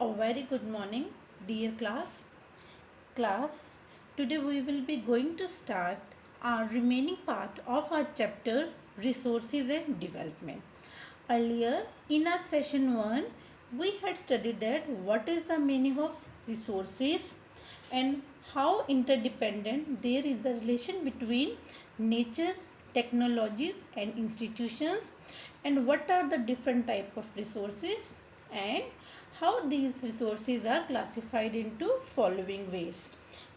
A very good morning, dear class. Class, today we will be going to start our remaining part of our chapter Resources and Development. Earlier in our session 1, we had studied that what is the meaning of resources and how interdependent there is a relation between nature, technologies and institutions, and what are the different type of resources and how these resources are classified into following ways.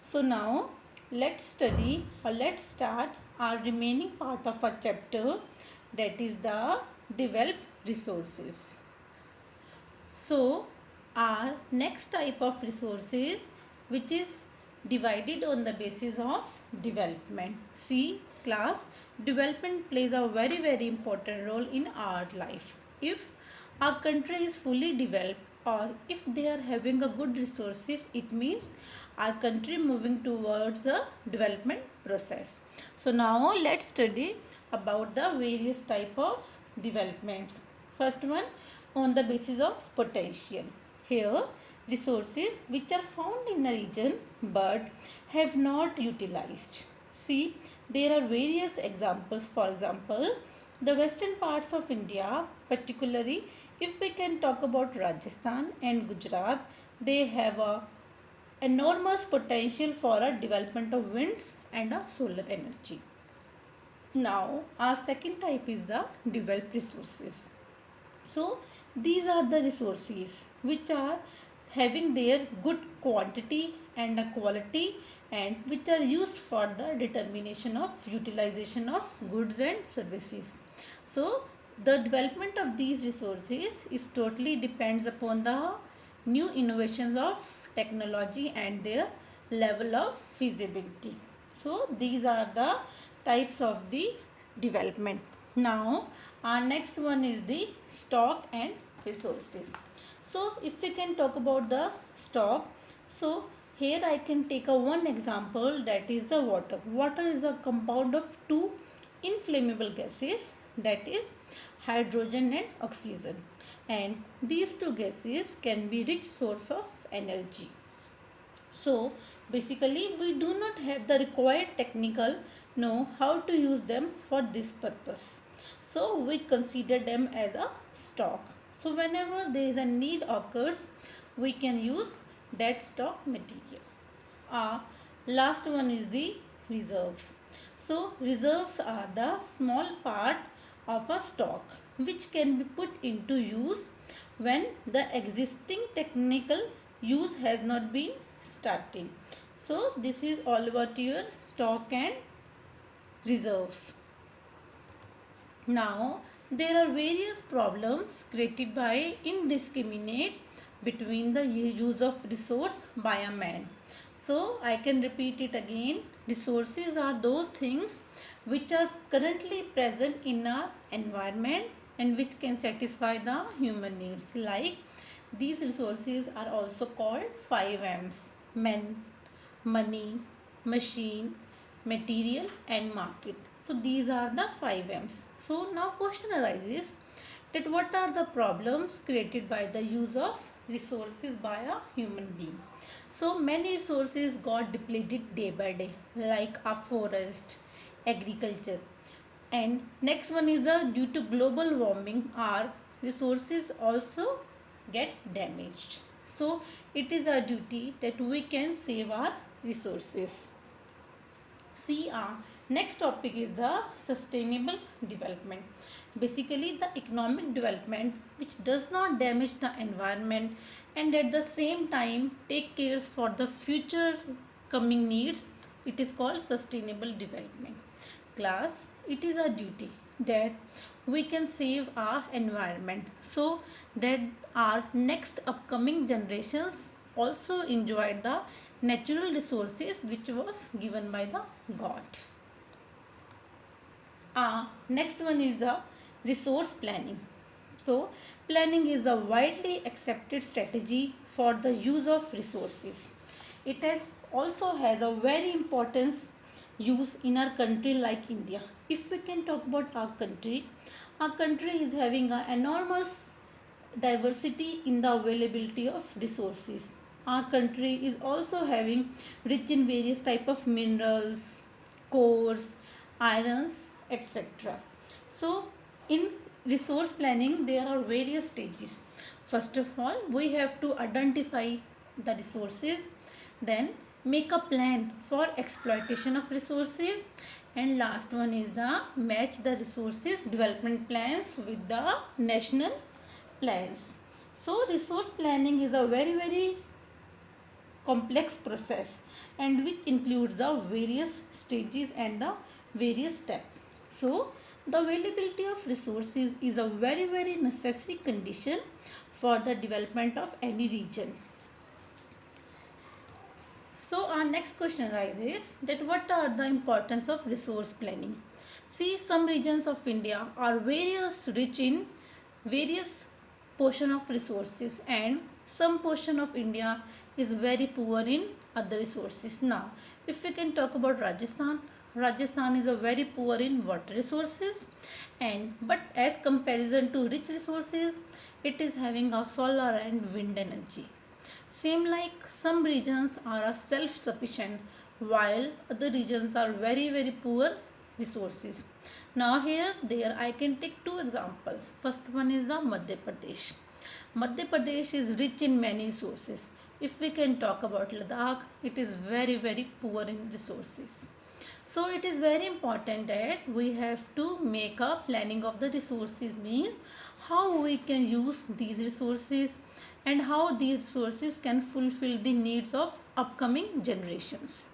So now let's start our remaining part of our chapter, that is the developed resources. So our next type of resources, which is divided on the basis of development. See class, development plays a very important role in our life. If our country is fully developed or if they are having a good resources, it means our country moving towards a development process. So now let's study about the various type of developments. First one, on the basis of potential. Here resources which are found in a region but have not utilized. See, there are various examples. For example, the western parts of India, particularly if we can talk about Rajasthan and Gujarat, they have a enormous potential for a development of winds and a solar energy. Now our second type is the developed resources. So these are the resources which are having their good quantity and a quality, and which are used for the determination of utilization of goods and services. So the development of these resources is totally depends upon the new innovations of technology and their level of feasibility. So these are the types of the development. Now our next one is the stock and resources. So if we can talk about the stock, so here I can take a one example, that is the water. Water is a compound of two inflammable gases, that is hydrogen and oxygen, and these two gases can be rich source of energy. So basically we do not have the required technical know how to use them for this purpose. So we consider them as a stock. So whenever there is a need occurs, we can use that stock material. Last one is the reserves. So reserves are the small part of a stock which can be put into use when the existing technical use has not been started. So this is all about your stock and reserves. Now there are various problems created by indiscriminate between the use of resource by a man. So I can repeat it again. Resources are those things which are currently present in our environment and which can satisfy the human needs. Like these resources are also called 5 M's: men, money, machine, material and market. So these are the 5 M's. So now question arises that what are the problems created by the use of resources by a human being. So many resources got depleted day by day, like a forest, agriculture. And next one is due to global warming, our resources also get damaged. So it is our duty that we can save our resources. See, next topic is the sustainable development. Basically the economic development which does not damage the environment and at the same time take cares for the future coming needs. It is called sustainable development. Class, it is our duty that we can save our environment so that our next upcoming generations also enjoy the natural resources which was given by the God. Next one is the resource planning. So planning is a widely accepted strategy for the use of resources. It also has a very important use in our country like India. If we can talk about our country is having an enormous diversity in the availability of resources. Our country is also having rich in various type of minerals, cores, irons, etc. So in resource planning there are various stages. First of all, we have to identify the resources, then make a plan for exploitation of resources, and last one is the match the resources development plans with the national plans. So resource planning is a very complex process and which includes the various stages and the various steps. So the availability of resources is a very necessary condition for the development of any region. So our next question arises that what are the importance of resource planning? See, some regions of India are various rich in various portion of resources and some portion of India is very poor in other resources. Now, if we can talk about Rajasthan, Rajasthan is a very poor in water resources, and but as comparison to rich resources, it is having a solar and wind energy. Same like some regions are self-sufficient while other regions are very poor resources. Now here there I can take two examples. First one is the Madhya Pradesh. Madhya Pradesh is rich in many resources. If we can talk about Ladakh, it is very poor in resources. So it is very important that we have to make a planning of the resources, means how we can use these resources and how these resources can fulfill the needs of upcoming generations.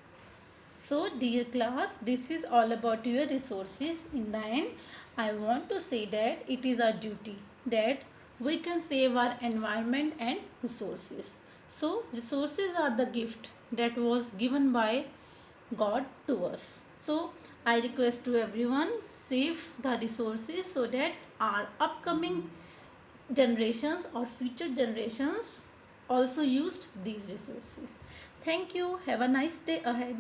So dear class, this is all about your resources. In the end, I want to say that it is our duty that we can save our environment and resources. So resources are the gift that was given by God to us. So I request to everyone, save the resources so that our upcoming generations or future generations also used these resources. Thank you. Have a nice day ahead.